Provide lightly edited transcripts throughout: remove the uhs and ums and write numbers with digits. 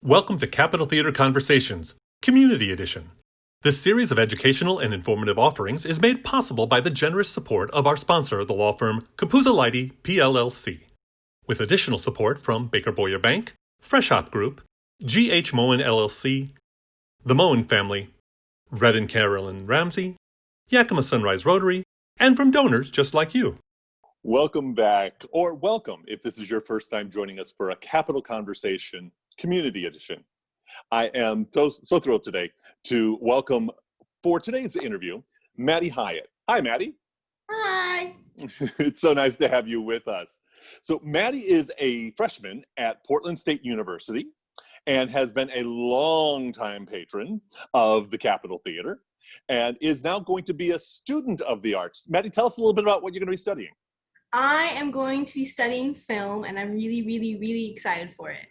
Welcome to Capitol Theater Conversations, Community Edition. This series of educational and informative offerings is made possible by the generous support of our sponsor, the law firm Capuzzo PLLC, with additional support from Baker Boyer Bank, Fresh Hop Group, G.H. Moen LLC, the Moen Family, Red and Carolyn Ramsey, Yakima Sunrise Rotary, and from donors just like you. Welcome back, or welcome if this is your first time joining us for a Capitol Conversation Community Edition. I am so thrilled today to welcome, for today's interview, Maddi Hyatt. Hi, Maddie. Hi. It's so nice to have you with us. So Maddie is a freshman at Portland State University and has been a longtime patron of the Capitol Theater and is now going to be a student of the arts. Maddie, tell us a little bit about what you're going to be studying. I am going to be studying film, and I'm really excited for it.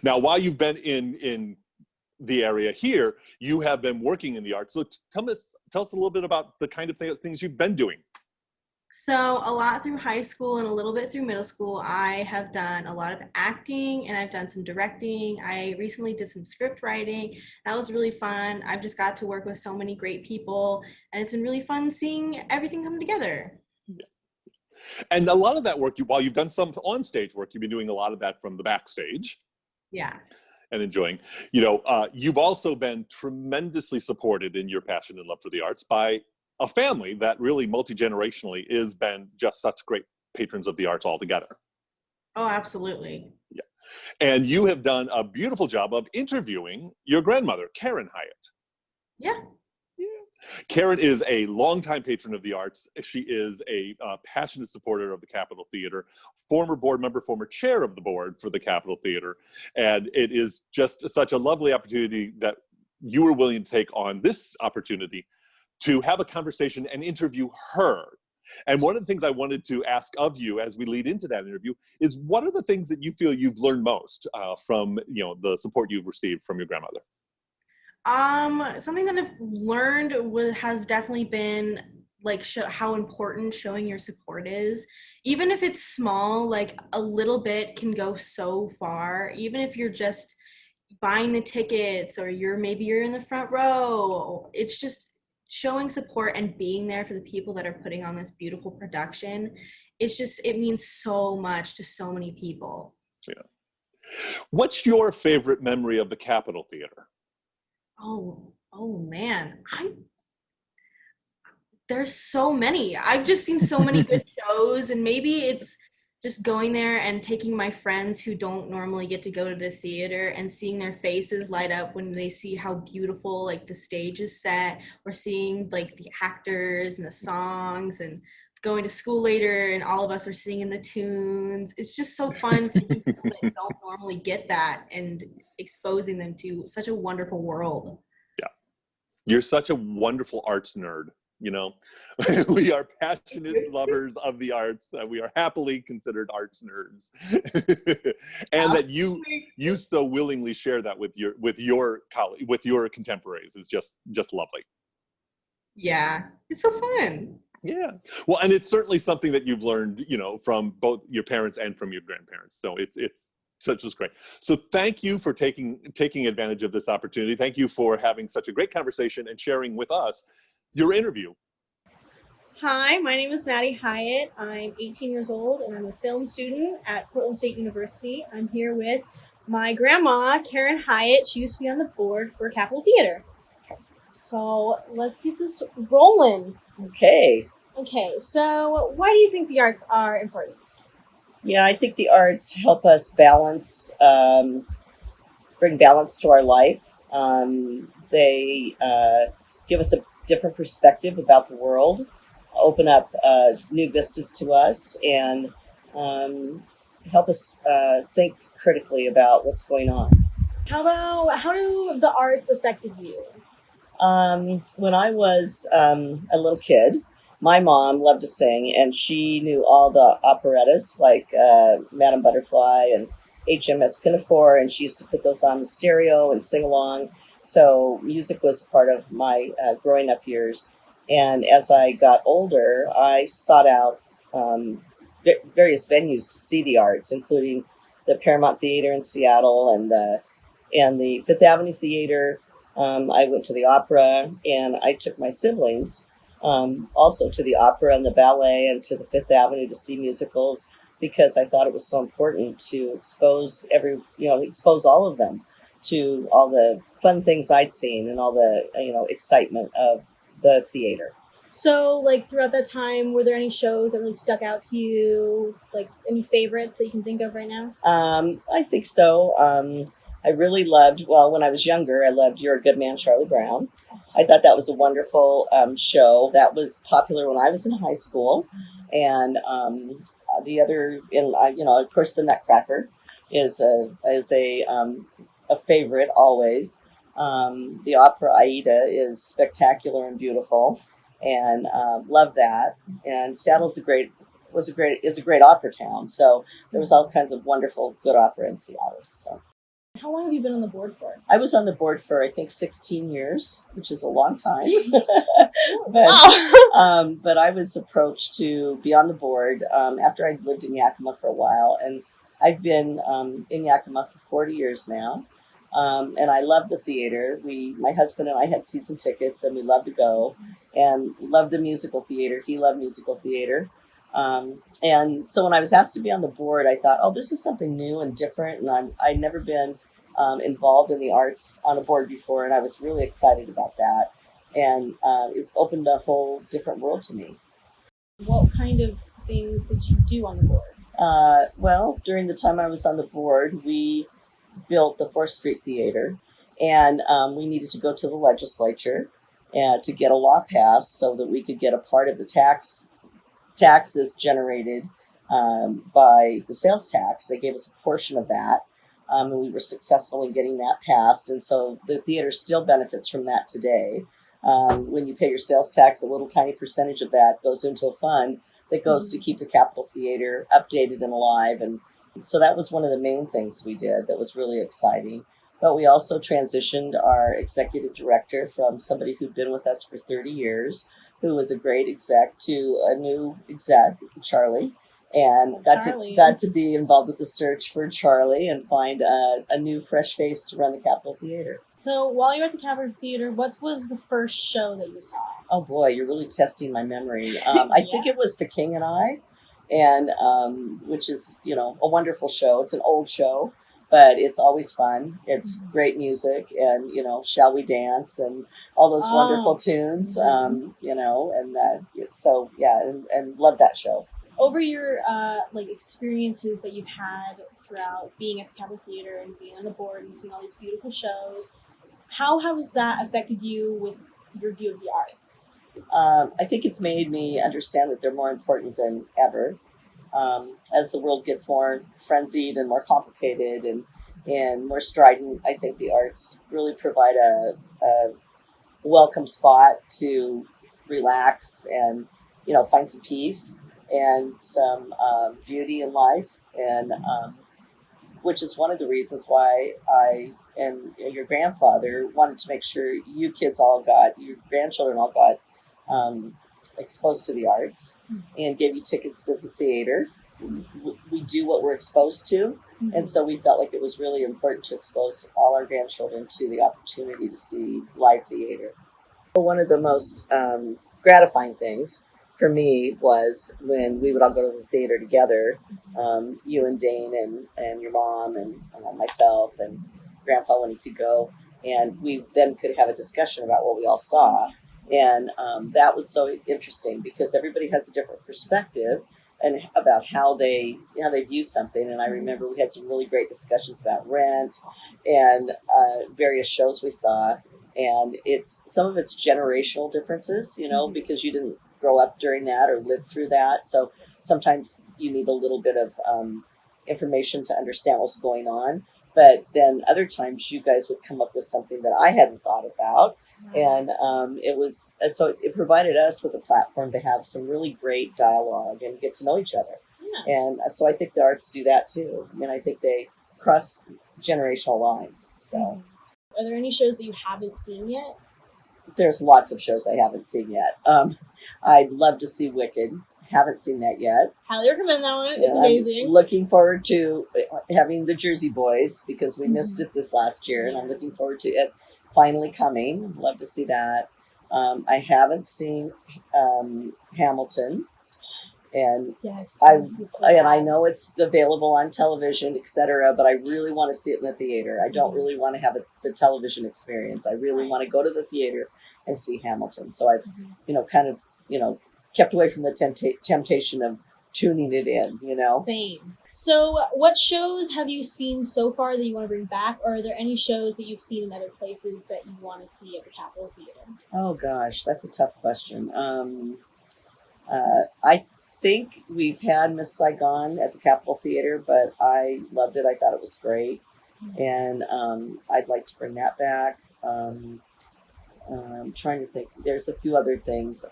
Now, while you've been in the area here, you have been working in the arts. So tell us a little bit about the kind of things you've been doing. So a lot through high school and a little bit through middle school, I have done a lot of acting and I've done some directing. I recently did some script writing. That was really fun. I've just got to work with so many great people, and it's been really fun seeing everything come together. And a lot of that work, while you've done some on-stage work, you've been doing a lot of that from the backstage. Yeah. And enjoying. You've also been tremendously supported in your passion and love for the arts by a family that really multi-generationally has been just such great patrons of the arts altogether. Oh, absolutely. Yeah. And you have done a beautiful job of interviewing your grandmother, Karen Hyatt. Yeah. Karen is a longtime patron of the arts. She is a passionate supporter of the Capitol Theater, former board member, former chair of the board for the Capitol Theater. And it is just such a lovely opportunity that you were willing to take on this opportunity to have a conversation and interview her. And one of the things I wanted to ask of you as we lead into that interview is, what are the things that you feel you've learned most from the support you've received from your grandmother? Something that I've learned has definitely been how important showing your support is. Even if it's small, like a little bit can go so far. Even if you're just buying the tickets or you're in the front row, it's just showing support and being there for the people that are putting on this beautiful production. It means so much to so many people. Yeah. What's your favorite memory of the Capitol Theater? Oh man, there's so many. I've just seen so many good shows, and maybe it's just going there and taking my friends who don't normally get to go to the theater and seeing their faces light up when they see how beautiful like the stage is set, or seeing like the actors and the songs, and going to school later and all of us are singing the tunes. It's just so fun to see people that don't normally get that and exposing them to such a wonderful world. Yeah. You're such a wonderful arts nerd. We are passionate lovers of the arts. We are happily considered arts nerds. And that you so willingly share that with your colleagues, with your contemporaries is just lovely. Yeah. It's so fun. Yeah. Well, and it's certainly something that you've learned, from both your parents and from your grandparents. So it's such is great. So thank you for taking advantage of this opportunity. Thank you for having such a great conversation and sharing with us your interview. Hi, my name is Maddi Hyatt. I'm 18 years old and I'm a film student at Portland State University. I'm here with my grandma, Karen Hyatt. She used to be on the board for Capitol Theater. So let's get this rolling. Okay, so why do you think the arts are important? Yeah, I think the arts help us balance, bring balance to our life. They give us a different perspective about the world, open up new vistas to us, and help us think critically about what's going on. How do the arts affected you? When I was a little kid, my mom loved to sing, and she knew all the operettas like Madame Butterfly and HMS Pinafore, and she used to put those on the stereo and sing along. So music was part of my growing up years. And as I got older, I sought out various venues to see the arts, including the Paramount Theater in Seattle and the Fifth Avenue Theater. I went to the opera, and I took my siblings also to the opera and the ballet and to the Fifth Avenue to see musicals, because I thought it was so important to expose all of them to all the fun things I'd seen and all the excitement of the theater. So, like, throughout that time, were there any shows that really stuck out to you? Like, any favorites that you can think of right now? I think so. I really loved, when I was younger, I loved You're a Good Man, Charlie Brown. I thought that was a wonderful show that was popular when I was in high school. And the other, of course, The Nutcracker is a favorite always. The opera Aida is spectacular and beautiful, and love that. And Seattle's is a great opera town. So there was all kinds of wonderful, good opera in Seattle. So. How long have you been on the board for? I was on the board for, I think, 16 years, which is a long time. But I was approached to be on the board after I'd lived in Yakima for a while. And I've been in Yakima for 40 years now. And I love the theater. My husband and I had season tickets, and we loved to go and loved the musical theater. He loved musical theater. And so when I was asked to be on the board, I thought, oh, this is something new and different. And I'd never been involved in the arts on a board before, and I was really excited about that. And it opened a whole different world to me. What kind of things did you do on the board? During the time I was on the board, we built the 4th Street Theater, and we needed to go to the legislature to get a law passed so that we could get a part of the taxes generated by the sales tax. They gave us a portion of that, and we were successful in getting that passed. And so the theater still benefits from that today. When you pay your sales tax, a little tiny percentage of that goes into a fund that goes to keep the Capitol Theater updated and alive. And so that was one of the main things we did that was really exciting. But we also transitioned our executive director from somebody who'd been with us for 30 years, who was a great exec, to a new exec, Charlie, and got to be involved with the search for Charlie and find a new fresh face to run the Capitol Theater. So while you were at the Capitol Theater, what was the first show that you saw? Oh boy, you're really testing my memory. I think it was The King and I, and which is, a wonderful show. It's an old show, but it's always fun. It's great music, and Shall We Dance, and all those wonderful tunes. And love that show. Over your experiences that you've had throughout being at the Capitol Theater and being on the board and seeing all these beautiful shows, how has that affected you with your view of the arts? I think it's made me understand that they're more important than ever. As the world gets more frenzied and more complicated and more strident, I think the arts really provide a welcome spot to relax and, find some peace and some beauty in life. And which is one of the reasons why I and your grandfather wanted to make sure your grandchildren all got exposed to the arts and gave you tickets to the theater. We do what we're exposed to. And so we felt like it was really important to expose all our grandchildren to the opportunity to see live theater. One of the most gratifying things for me was when we would all go to the theater together, you and Dane and your mom and myself and Grandpa when he could go, and we then could have a discussion about what we all saw. And that was so interesting because everybody has a different perspective and about how they view something. And I remember we had some really great discussions about Rent and various shows we saw. And some of it's generational differences, because you didn't grow up during that or live through that. So sometimes you need a little bit of information to understand what's going on. But then other times you guys would come up with something that I hadn't thought about. And it provided us with a platform to have some really great dialogue and get to know each other. Yeah. And so I think the arts do that too. I mean, I think they cross generational lines. So, are there any shows that you haven't seen yet? There's lots of shows I haven't seen yet. I'd love to see Wicked. Haven't seen that yet. Highly recommend that one. It's Yeah, amazing. I'm looking forward to having the Jersey Boys because we missed it this last year, and I'm Yeah. looking forward to it finally coming. Love to see that. I haven't seen Hamilton, and Yes. I it's and I know it's available on television, etc. But I really want to see it in the theater. I don't Mhm. really want to have the television experience. I really Right. want to go to the theater and see Hamilton. So I've, Mhm. kind of, kept away from the temptation of tuning it in. Same. So, what shows have you seen so far that you want to bring back, or are there any shows that you've seen in other places that you want to see at the Capitol Theater? Oh gosh, that's a tough question. I think we've had Miss Saigon at the Capitol Theater, but I loved it. I thought it was great, and I'd like to bring that back. I'm trying to think. There's a few other things.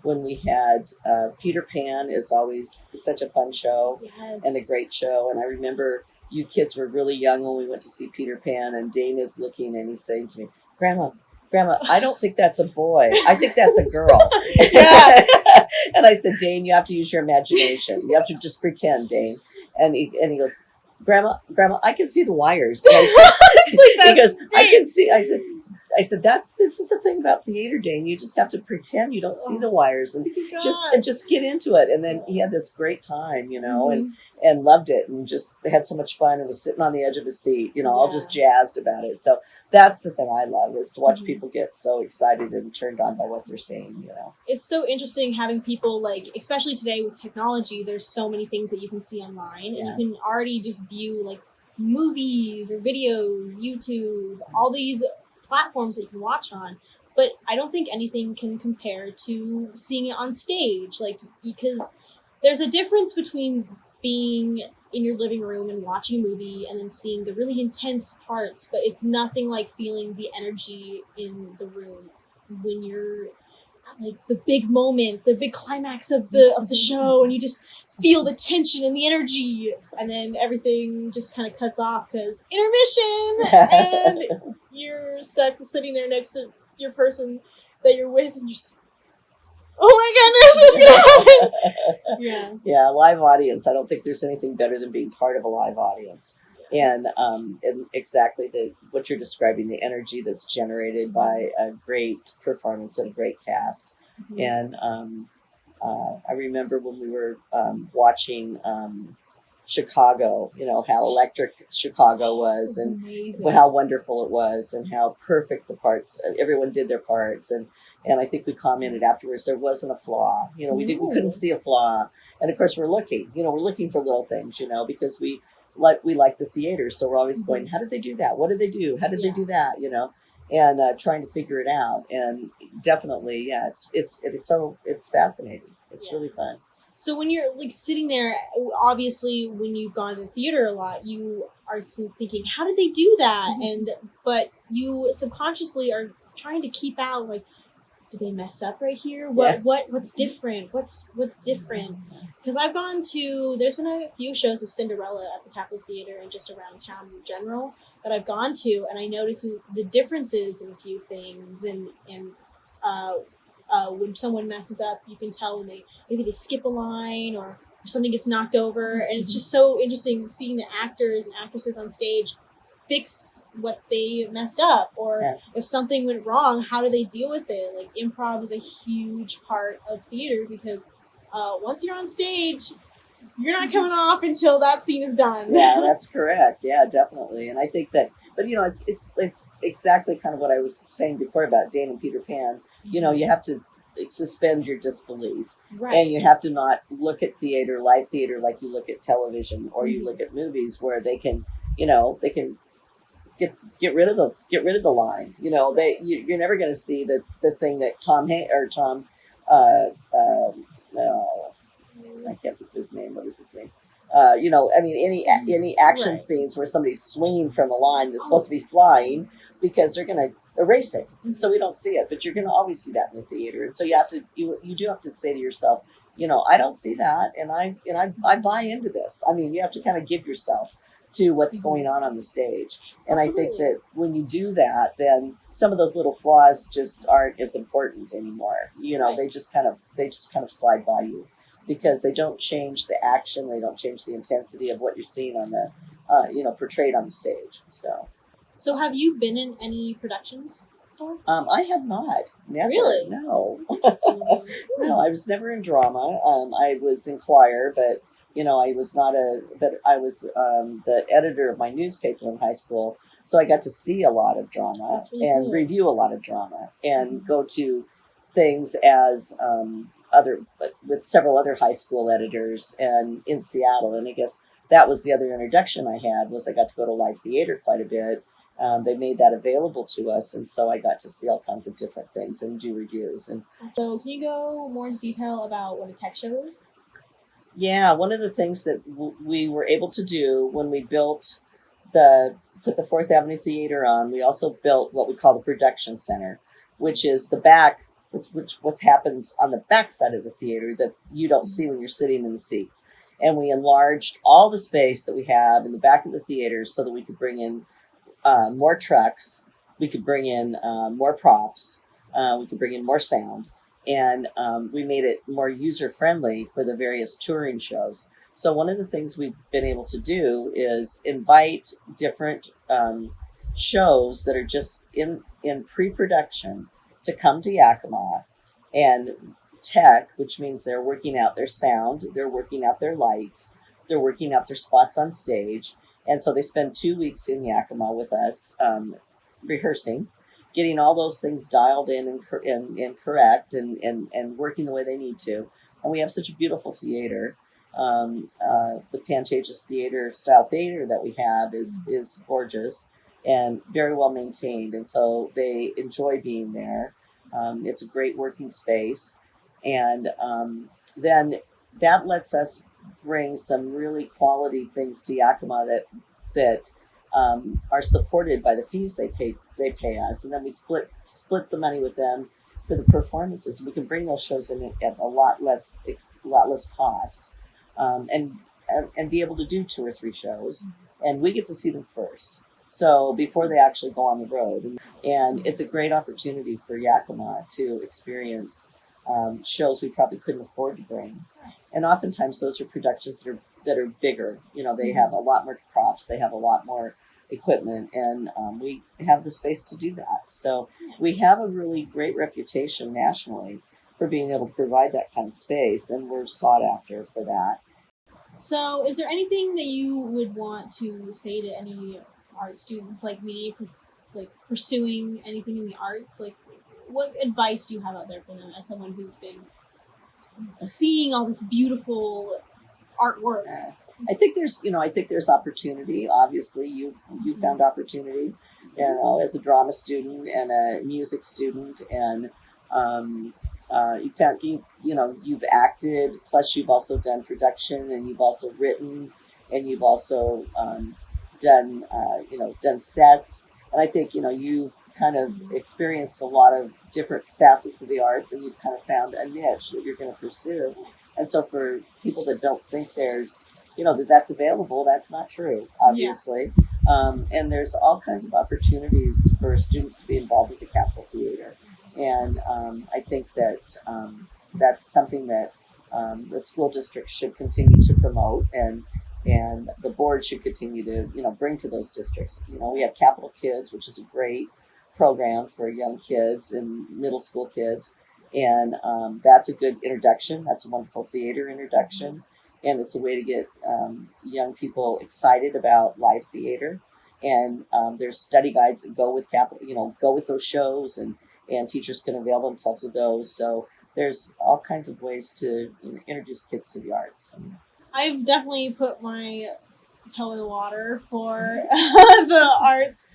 When we had Peter Pan is always such a fun show Yes. and a great show. And I remember you kids were really young when we went to see Peter Pan, and Dane is looking and he's saying to me, Grandma, I don't think that's a boy. I think that's a girl. Yeah. And I said, Dane, you have to use your imagination. You have to just pretend, Dane. And he goes, Grandma, I can see the wires. And I said, he goes, I can see. I said, this is the thing about theater, Dane. You just have to pretend you don't see the wires and just get into it. And then he had this great time, and loved it and just had so much fun and was sitting on the edge of his seat, all just jazzed about it. So that's the thing I love, is to watch people get so excited and turned on by what they're seeing, It's so interesting having people, especially today with technology, there's so many things that you can see online, and you can already just view movies or videos, YouTube, all these platforms that you can watch on. But I don't think anything can compare to seeing it on stage, because there's a difference between being in your living room and watching a movie and then seeing the really intense parts, but it's nothing like feeling the energy in the room when you're the big moment, the big climax of the show, and you just feel the tension and the energy, and then everything just kind of cuts off because intermission, and you're stuck sitting there next to your person that you're with, and you're just, oh my goodness, what's gonna happen? Yeah, live audience. I don't think there's anything better than being part of a live audience. And exactly what you're describing, the energy that's generated by a great performance and a great cast. And I remember when we were watching Chicago, how electric Chicago was, and how wonderful it was, and how perfect the parts, everyone did their parts. And I think we commented afterwards, there wasn't a flaw. We couldn't see a flaw. And of course we're looking for little things, because we like the theater, so we're always going, how did they do that? What did they do? How did they do that? And trying to figure it out. And definitely, it's fascinating. It's really fun. So when you're sitting there, obviously when you've gone to the theater a lot, you are thinking, how did they do that? But you subconsciously are trying to keep out did they mess up right here? What's different? What's different? Because there's been a few shows of Cinderella at the Capitol Theater and just around town in general that I've gone to, and I notice the differences in a few things, and when someone messes up, you can tell when maybe they skip a line or something gets knocked over, and it's just so interesting seeing the actors and actresses on stage fix what they messed up, or if something went wrong, how do they deal with it? Improv is a huge part of theater because once you're on stage, you're not coming off until that scene is done. Yeah, that's correct. Yeah, definitely. And I think that, but it's exactly kind of what I was saying before about Dane and Peter Pan. You have to suspend your disbelief. Right. And you have to not look at live theater, like you look at television or you look at movies where they can get rid of the line. You're never going to see the thing that I can't think of his name. What is his name? Any action scenes where somebody's swinging from a line that's supposed to be flying, because they're going to erase it, so we don't see it. But you're going to always see that in the theater, and so you do have to say to yourself, I don't see that, and I buy into this. You have to kind of give yourself to what's going on the stage. And Absolutely. I think that when you do that, then some of those little flaws just aren't as important anymore. Right. They just kind of slide by you. because they don't change the action, they don't change the intensity of what you're seeing on the, portrayed on the stage. So have you been in any productions before? I have not. Never. Really? No. Interesting. No, I was never in drama. I was in choir, but I was not I was the editor of my newspaper in high school, so I got to see a lot of drama Really and cool. review a lot of drama and Mm-hmm. go to things as with several other high school editors and in Seattle. And I guess that was the other introduction I had, was I got to go to live theater quite a bit. They made that available to us, and so I got to see all kinds of different things and do reviews. And So can you go more into detail about what a tech show is? yeah, one of the things that we were able to do when we put the Fourth Avenue Theater on, we also built what we call the production center, which is the back, what happens on the back side of the theater that you don't see when you're sitting in the seats. And we enlarged all the space that we have in the back of the theater so that we could bring in more trucks, we could bring in more props, we could bring in more sound, and we made it more user-friendly for the various touring shows. So one of the things we've been able to do is invite different shows that are just in pre-production to come to Yakima, and tech, which means they're working out their sound, they're working out their lights, they're working out their spots on stage. And so they spend 2 weeks in Yakima with us, rehearsing, getting all those things dialed in and correct and working the way they need to. And we have such a beautiful theater. The Pantages Theater style theater that we have is gorgeous and very well maintained. And so they enjoy being there. It's a great working space. And then that lets us bring some really quality things to Yakima that are supported by the fees they pay us, and then we split the money with them for the performances. We can bring those shows in at a lot less cost, and be able to do 2 or 3 shows, and we get to see them first. So before they actually go on the road, and it's a great opportunity for Yakima to experience shows we probably couldn't afford to bring. And oftentimes those are productions that are bigger. They have a lot more props, they have a lot more equipment, and we have the space to do that. So we have a really great reputation nationally for being able to provide that kind of space, and we're sought after for that. So is there anything that you would want to say to any art students like me, like pursuing anything in the arts? Like, what advice do you have out there for them as someone who's been seeing all this beautiful artwork? I think there's opportunity. Obviously, you found opportunity, as a drama student and a music student, and you've acted. Plus, you've also done production, and you've also written, and you've also done sets. And I think you've kind of experienced a lot of different facets of the arts, and you've kind of found a niche that you're going to pursue. And so for people that don't think there's, that's available, that's not true, obviously. Yeah. And there's all kinds of opportunities for students to be involved with the Capitol Theater. And I think that that's something that the school district should continue to promote, and the board should continue to, bring to those districts. We have Capitol Kids, which is a great program for young kids and middle school kids. And that's a good introduction. That's a wonderful theater introduction. And it's a way to get young people excited about live theater. And there's study guides that go with go with those shows, and teachers can avail themselves of those. So there's all kinds of ways to introduce kids to the arts. I've definitely put my toe in the water for the arts,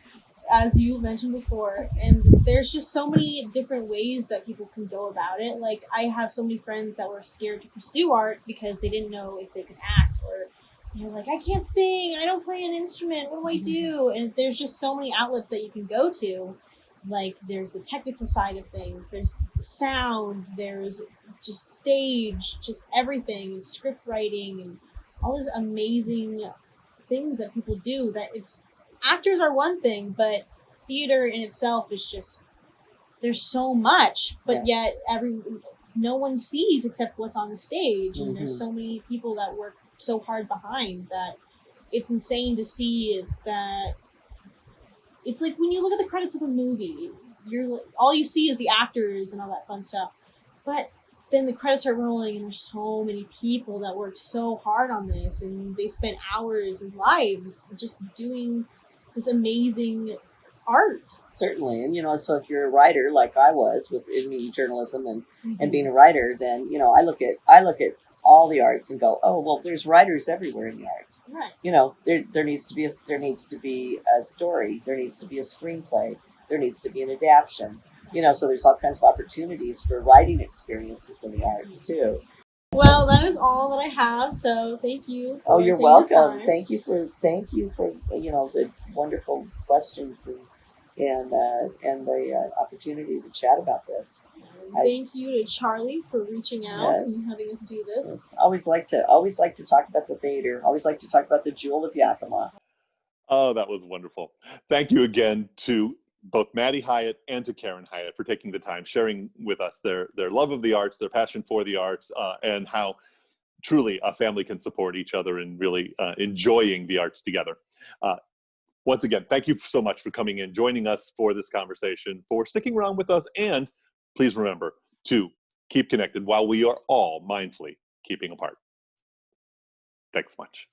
as you mentioned before, and there's just so many different ways that people can go about it. Like, I have so many friends that were scared to pursue art because they didn't know if they could act, or they're like, I can't sing, I don't play an instrument, what do I do? And there's just so many outlets that you can go to. Like, there's the technical side of things, there's sound, there's just stage, just everything, and script writing, and all these amazing things that people do. That it's actors are one thing, but theater in itself is just, there's so much, but yet no one sees except what's on the stage. And Mm-hmm. there's so many people that work so hard behind that it's insane to see that. It's like when you look at the credits of a movie, all you see is the actors and all that fun stuff. But then the credits are rolling and there's so many people that worked so hard on this, and they spent hours and lives just doing this amazing art. Certainly. And so if you're a writer like I was with journalism and being a writer, then I look at all the arts and go, oh well, there's writers everywhere in the arts. Right. There needs to be a story, there needs to be a screenplay, there needs to be an adaptation. So there's all kinds of opportunities for writing experiences in the arts too. Well, that is all that I have. So thank you. Oh, you're welcome. Thank you for the wonderful questions and the opportunity to chat about this. Thank you to Charlie for reaching out Yes. and having us do this. Yes. Always like to talk about the theater. Always like to talk about the Jewel of Yakima. Oh, that was wonderful. Thank you again to both Maddi Hyatt and to Karen Hyatt for taking the time, sharing with us their love of the arts, their passion for the arts, and how truly a family can support each other in really enjoying the arts together. Once again, thank you so much for coming in, joining us for this conversation, for sticking around with us, and please remember to keep connected while we are all mindfully keeping apart. Thanks much.